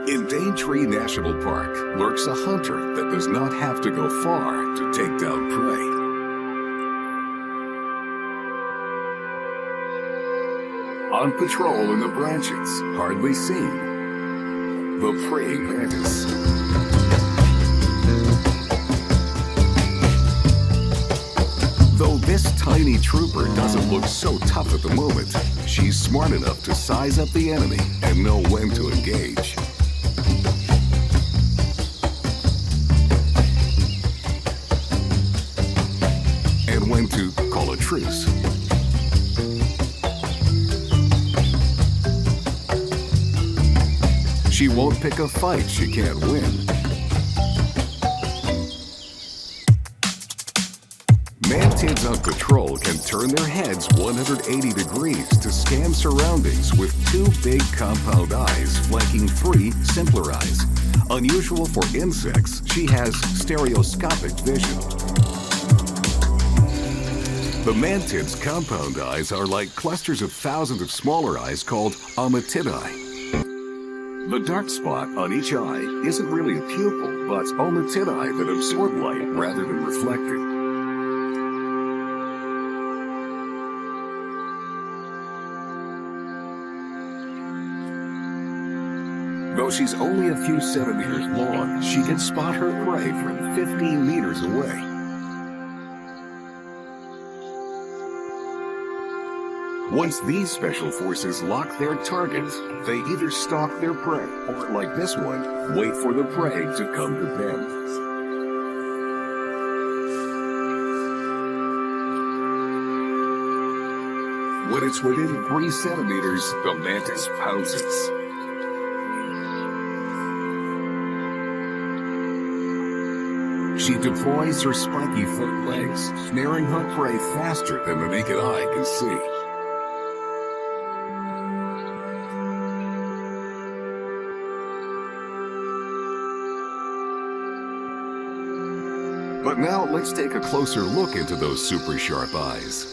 In Daintree National Park lurks a hunter that does not have to go far to take down prey. On patrol in the branches, hardly seen, the praying mantis. Though this tiny trooper doesn't look so tough at the moment, she's smart enough to size up the enemy and know when to engage. And when to call a truce. She won't pick a fight she can't win. Mantids on patrol can turn their heads 180 degrees to scan surroundings with two big compound eyes flanking three simpler eyes. Unusual for insects, she has stereoscopic vision. The mantid's compound eyes are like clusters of thousands of smaller eyes called ommatidae. The dark spot on each eye isn't really a pupil, but ommatidae that absorb light rather than reflect it. Though she's only a few centimeters long, she can spot her prey from 15 meters away. Once these special forces lock their target, they either stalk their prey or, like this one, wait for the prey to come to them. When it's within 3 centimeters, the mantis pounces. She deploys her spiky front legs, snaring her prey faster than the naked eye can see. But now let's take a closer look into those super sharp eyes.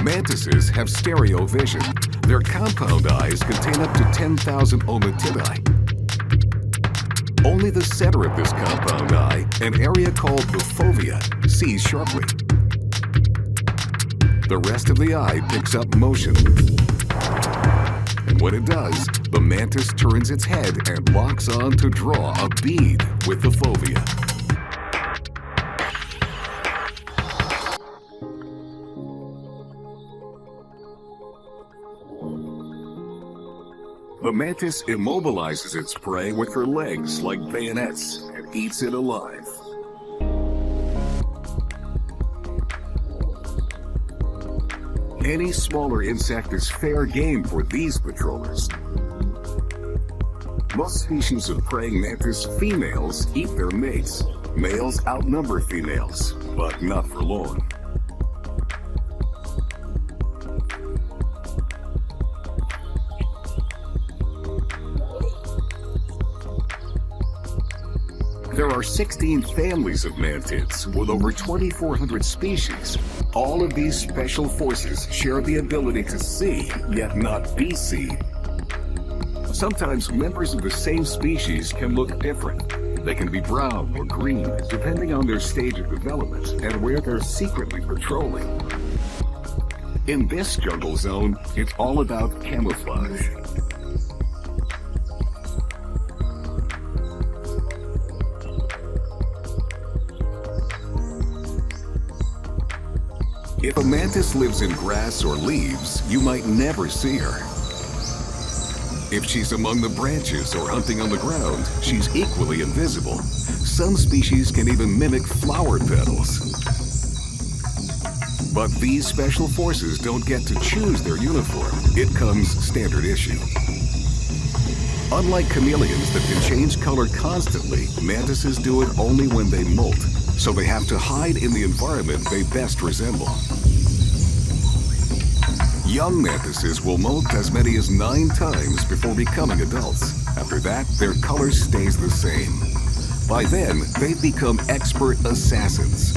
Mantises have stereo vision. Their compound eyes contain up to 10,000 ommatidae. Only the center of this compound eye, an area called the fovea, sees sharply. The rest of the eye picks up motion. And when it does, the mantis turns its head and locks on to draw a bead with the fovea. The mantis immobilizes its prey with her legs like bayonets and eats it alive. Any smaller insect is fair game for these patrollers. Most species of praying mantis females eat their mates. Males outnumber females, but not for long. There are 16 families of mantids with over 2,400 species. All of these special forces share the ability to see, yet not be seen. Sometimes members of the same species can look different. They can be brown or green, depending on their stage of development and where they're secretly patrolling. In this jungle zone, it's all about camouflage. If a mantis lives in grass or leaves, you might never see her. If she's among the branches or hunting on the ground, she's equally invisible. Some species can even mimic flower petals. But these special forces don't get to choose their uniform. It comes standard issue. Unlike chameleons that can change color constantly, mantises do it only when they molt. So they have to hide in the environment they best resemble. Young mantises will molt as many as 9 times before becoming adults. After that, their color stays the same. By then, they've become expert assassins.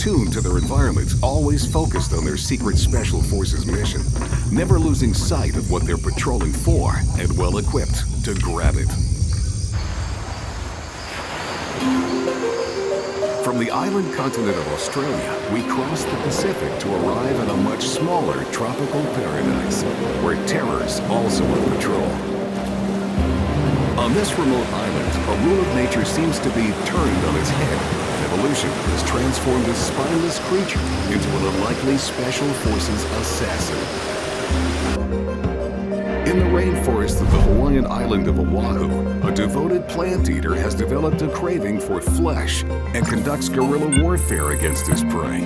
attuned to their environments, always focused on their secret special forces mission, never losing sight of what they're patrolling for and well equipped to grab it. From the island continent of Australia, we crossed the Pacific to arrive at a much smaller tropical paradise, where terrors also on patrol. On this remote island, a rule of nature seems to be turned on its head. Evolution has transformed this spineless creature into an unlikely special forces assassin. In the rainforest of the Hawaiian island of Oahu, a devoted plant eater has developed a craving for flesh and conducts guerrilla warfare against his prey.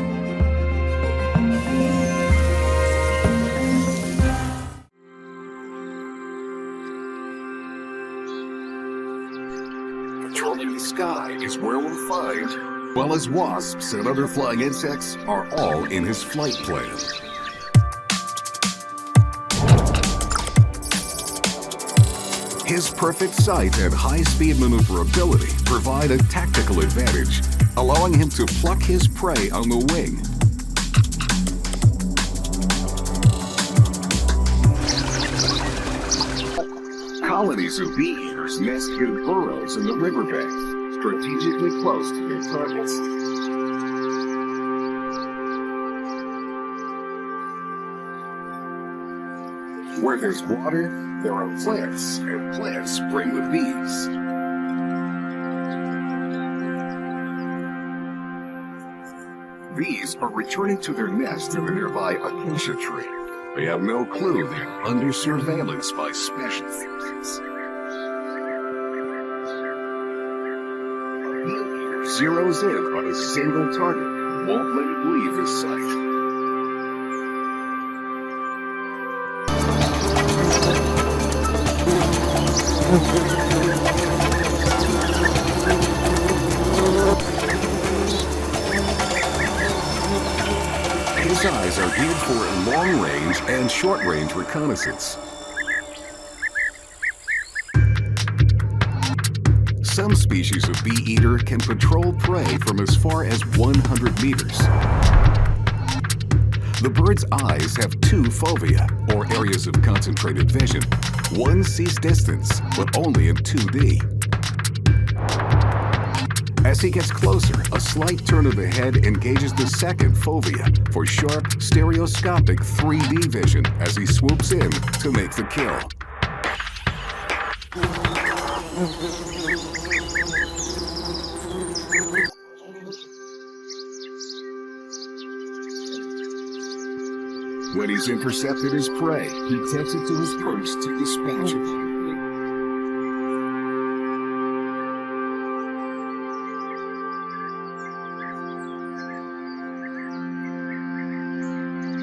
Patrolling the sky is where we'll find, well as wasps and other flying insects are all in his flight plan. His perfect sight and high-speed maneuverability provide a tactical advantage, allowing him to pluck his prey on the wing. Colonies of bee eaters nest in burrows in the riverbanks, strategically close to their targets. Where there's water, there are plants, and plants bring the bees. Bees are returning to their nest in the nearby acacia tree. They have no clue they're under surveillance by special forces. A bee eater zeroes in on a single target, won't let it leave his sight. His eyes are geared for long-range and short-range reconnaissance. Some species of bee eater can patrol prey from as far as 100 meters. The bird's eyes have two fovea, or areas of concentrated vision. One sees distance, but only in 2D. As he gets closer, a slight turn of the head engages the second fovea for sharp, stereoscopic 3D vision as he swoops in to make the kill. When he's intercepted his prey, he takes it to his perch to dispatch it.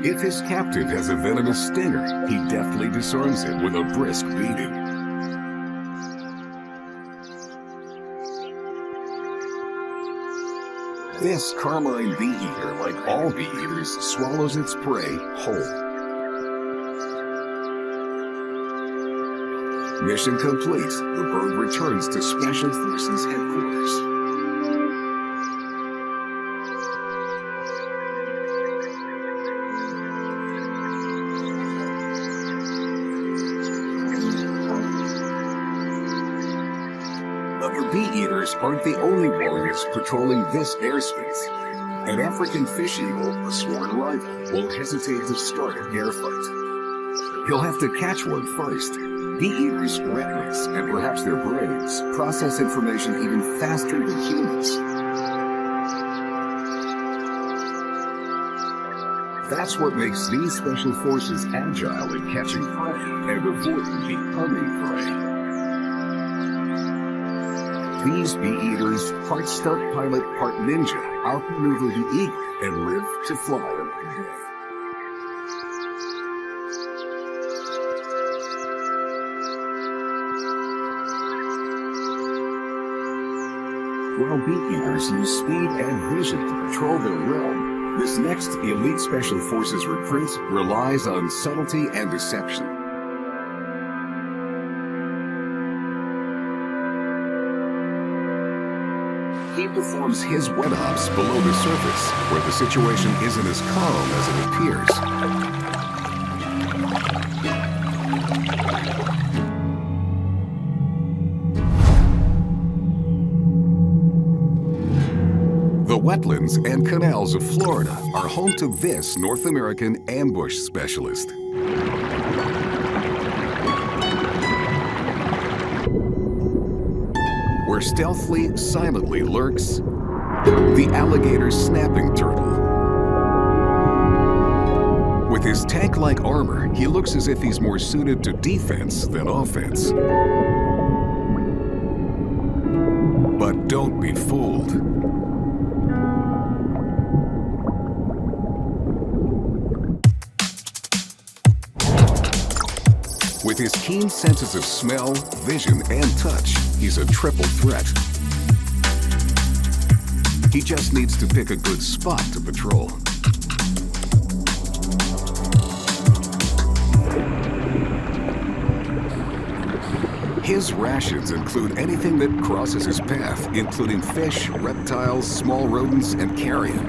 If his captive has a venomous stinger, he deftly disarms it with a brisk beating. This carmine bee eater, like all bee eaters, swallows its prey whole. Mission complete. The bird returns to Special Forces headquarters. Bee eaters aren't the only warriors patrolling this airspace. An African fish eagle, a sworn rival, won't hesitate to start an air fight. He'll have to catch one first. Bee eaters' retinas and perhaps their brains process information even faster than humans. That's what makes these special forces agile in catching prey and avoiding becoming prey. These bee eaters, part stunt pilot, part ninja, outmaneuver the eagle and live to fly another day. While bee eaters use speed and vision to patrol their realm, this next elite special forces recruit relies on subtlety and deception. He performs his wet ops below the surface, where the situation isn't as calm as it appears. The wetlands and canals of Florida are home to this North American ambush specialist. Where stealthily, silently lurks the alligator snapping turtle. With his tank-like armor, he looks as if he's more suited to defense than offense. But don't be fooled. With his keen senses of smell, vision, and touch, he's a triple threat. He just needs to pick a good spot to patrol. His rations include anything that crosses his path, including fish, reptiles, small rodents, and carrion.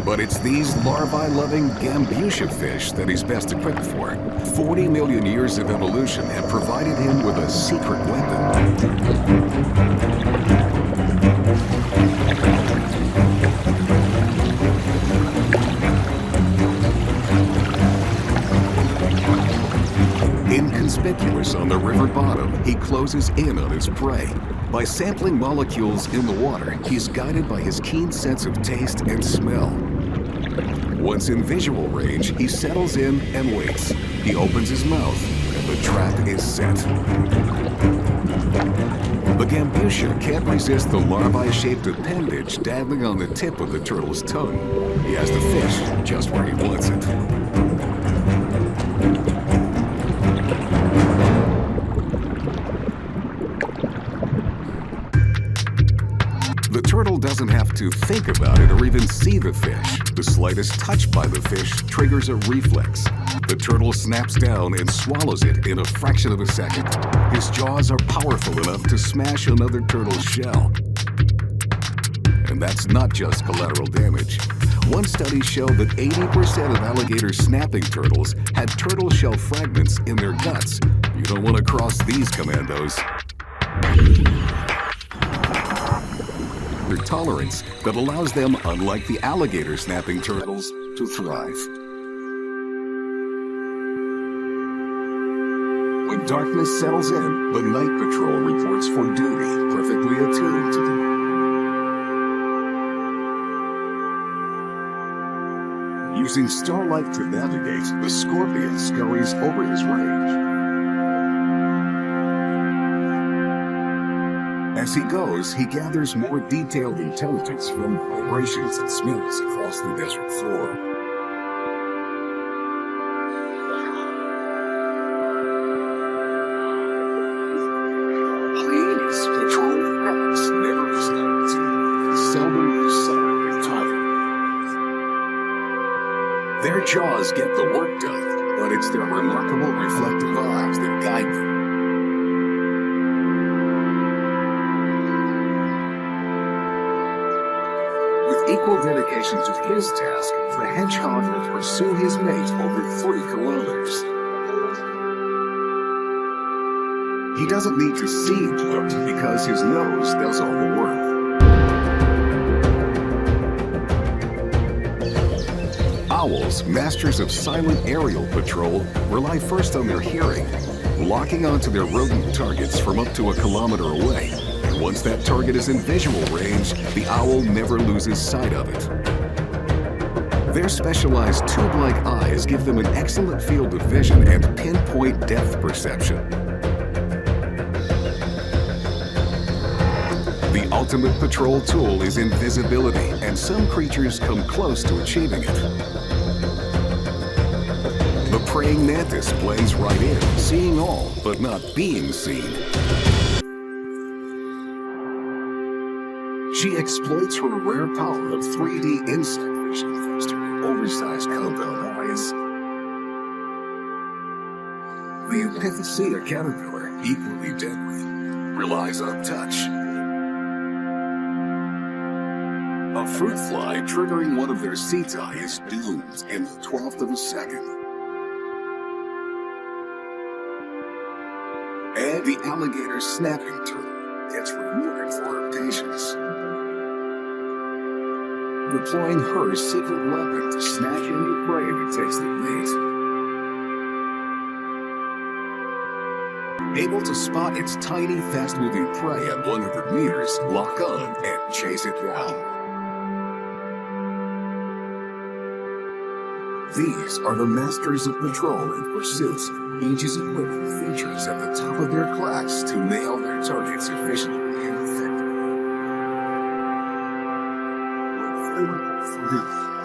But it's these larvae-loving gambusia fish that he's best equipped for. 40 million years of evolution have provided him with a secret weapon. Inconspicuous on the river bottom, he closes in on his prey. By sampling molecules in the water, he's guided by his keen sense of taste and smell. Once in visual range, he settles in and waits. He opens his mouth, and the trap is set. The gambusia can't resist the larvae-shaped appendage dangling on the tip of the turtle's tongue. He has the fish just where he wants it. The turtle doesn't have to think about it or even see the fish. The slightest touch by the fish triggers a reflex. The turtle snaps down and swallows it in a fraction of a second. His jaws are powerful enough to smash another turtle's shell. And that's not just collateral damage. One study showed that 80% of alligator snapping turtles had turtle shell fragments in their guts. You don't want to cross these commandos. Their tolerance that allows them, unlike the alligator snapping turtles, to thrive. When darkness settles in, the night patrol reports for duty, perfectly attuned to the Using starlight to navigate, the scorpion scurries over his range. As he goes, he gathers more detailed intelligence from vibrations and smells across the desert floor. Please, patrol rats never stop to seldom use sight with time. Their jaws get the work done, but it's their remarkable reflective eyes that guide them. Equal dedication to his task, the hedgehog will pursue his mate over 40 kilometers. He doesn't need to see them because his nose does all the work. Owls, masters of silent aerial patrol, rely first on their hearing, locking onto their rodent targets from up to a kilometer away. Once that target is in visual range, the owl never loses sight of it. Their specialized tube-like eyes give them an excellent field of vision and pinpoint depth perception. The ultimate patrol tool is invisibility, and some creatures come close to achieving it. The praying mantis blends right in, seeing all, but not being seen. She exploits her rare power of 3D insect vision thanks to her oversized compound eyes. The Epithecea caterpillar, equally deadly, relies on touch. A fruit fly triggering one of their setae is doomed in the 12th of a second. And the alligator snapping turtle gets rewarded for her patience, deploying her secret weapon to snatch any prey that takes the bait. Able to spot its tiny, fast-moving prey at 100 meters, lock on and chase it down. These are the masters of patrol and pursuit, each is equipped with features at the top of their class to nail their targets efficiently and effectively.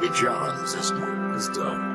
The job is as good as done.